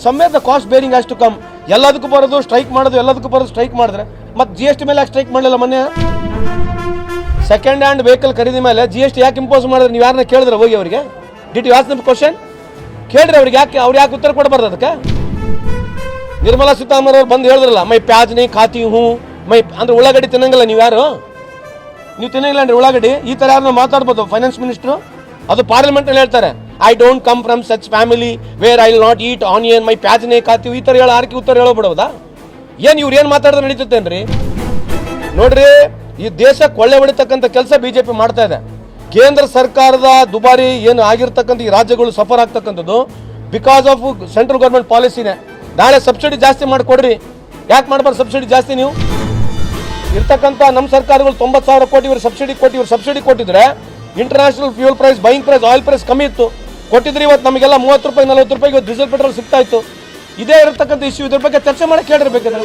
Somewhere the cost bearing has to come. ಎಲ್ಲದಕ್ಕೂ ಬರೋದು strike ಮಾಡೋದು, ಎಲ್ಲದಕ್ಕೂ ಬರೋದು ಸ್ಟ್ರೈಕ್ ಮಾಡಿದ್ರೆ ಮತ್ತೆ GST ಮೇಲೆ ಯಾಕೆ ಸ್ಟ್ರೈಕ್ ಮಾಡಲಿಲ್ಲ ಮೊನ್ನೆ? ಸೆಕೆಂಡ್ ಹ್ಯಾಂಡ್ ವೆಹಿಕಲ್ ಖರೀದಿ ಮೇಲೆ GST ಯಾಕೆ ಇಂಪೋಸ್ ಮಾಡಿದ್ರೆ ನೀವು ಯಾರನ್ನ ಕೇಳಿದ್ರೆ ಹೋಗಿ ಅವರಿಗೆ? Did you ask them question? ಕೇಳ್ರಿ ಅವ್ರಿಗೆ, ಯಾಕೆ ಉತ್ತರ ಕೊಡಬಾರ್ದು ಅದಕ್ಕೆ? ನಿರ್ಮಲಾ ಸೀತಾರಾಮನ್ ಅವ್ರು ಬಂದು ಹೇಳಿದ್ರಲ್ಲ, ಮೈ ಪ್ಯಾಜ್ ನೀ ಖಾತಿ ಹೂ ಮೈ ಅಂದ್ರೆ ಉಳ್ಳಾಗಡ್ಡಿ ತಿನ್ನಂಗಿಲ್ಲ ನೀವು ಯಾರು? ನೀವು ತಿನ್ನಂಗಿಲ್ಲ ಅಂದ್ರೆ ಉಳ್ಳಾಗಡ್ಡಿ? ಈ ಥರ ಯಾರನ್ನ ಮಾತಾಡ್ಬೋದು ಫೈನಾನ್ಸ್ ಮಿನಿಸ್ಟ್ರು? ಅದು ಪಾರ್ಲಿಮೆಂಟಲ್ಲಿ ಹೇಳ್ತಾರೆ, I don't come from such family where I will not eat onion ಮೈ ಪ್ಯಾಜ್ನೇ ಖಾತೀವಿ. ಈ ಥರ ಹೇಳೋ ಆರ್ಕೆ ಉತ್ತರ ಹೇಳೋಬಿಡೋದಾ? ಏನು ಇವ್ರು ಏನು ಮಾತಾಡಿದ್ರೆ ನಡೀತೇನ್ರಿ? ನೋಡ್ರಿ, ಈ ದೇಶ ಕೊಳ್ಳೆ ಹೊಡಿತಕ್ಕಂಥ ಕೆಲಸ BJP ಮಾಡ್ತಾ ಇದೆ. ಕೇಂದ್ರ ಸರ್ಕಾರದ ದುಬಾರಿ ಏನು ಆಗಿರ್ತಕ್ಕಂಥ ಈ ರಾಜ್ಯಗಳು ಸಫರ್ ಆಗ್ತಕ್ಕಂಥದ್ದು ಬಿಕಾಸ್ ಆಫ್ ಸೆಂಟ್ರಲ್ ಗೌರ್ಮೆಂಟ್ ಪಾಲಿಸಿನೇ. ನಾಳೆ ಸಬ್ಸಿಡಿ ಜಾಸ್ತಿ ಮಾಡಿಕೊಡ್ರಿ. ಯಾಕೆ ಮಾಡಬಾರ್ದು ಸಬ್ಸಿಡಿ ಜಾಸ್ತಿ? ನೀವು ಇರ್ತಕ್ಕಂಥ ನಮ್ಮ ಸರ್ಕಾರಗಳು 90,000 ಕೋಟಿ ಇವರು ಸಬ್ಸಿಡಿ ಕೊಟ್ಟಿದ್ರೆ international fuel price, buying price, oil price ಕಮ್ಮಿ ಇತ್ತು. ಕೊಟ್ಟಿದ್ರೆ ಇವತ್ತು ನಮಗೆಲ್ಲ 30 ರೂಪಾಯಿ 40 ರೂಪಾಯಿಗೆ ಡೀಸೆಲ್ ಪೆಟ್ರೋಲ್ ಸಿಗ್ತಾ ಇತ್ತು. ಇದೇ ಇರತಕ್ಕಂಥ ಇಶ್ಯೂ. ಇದ್ರ ಬಗ್ಗೆ ಚರ್ಚೆ ಮಾಡಕ್ಕೆ ಹೇಳಿರ್ಬೇಕಾದ್ರೆ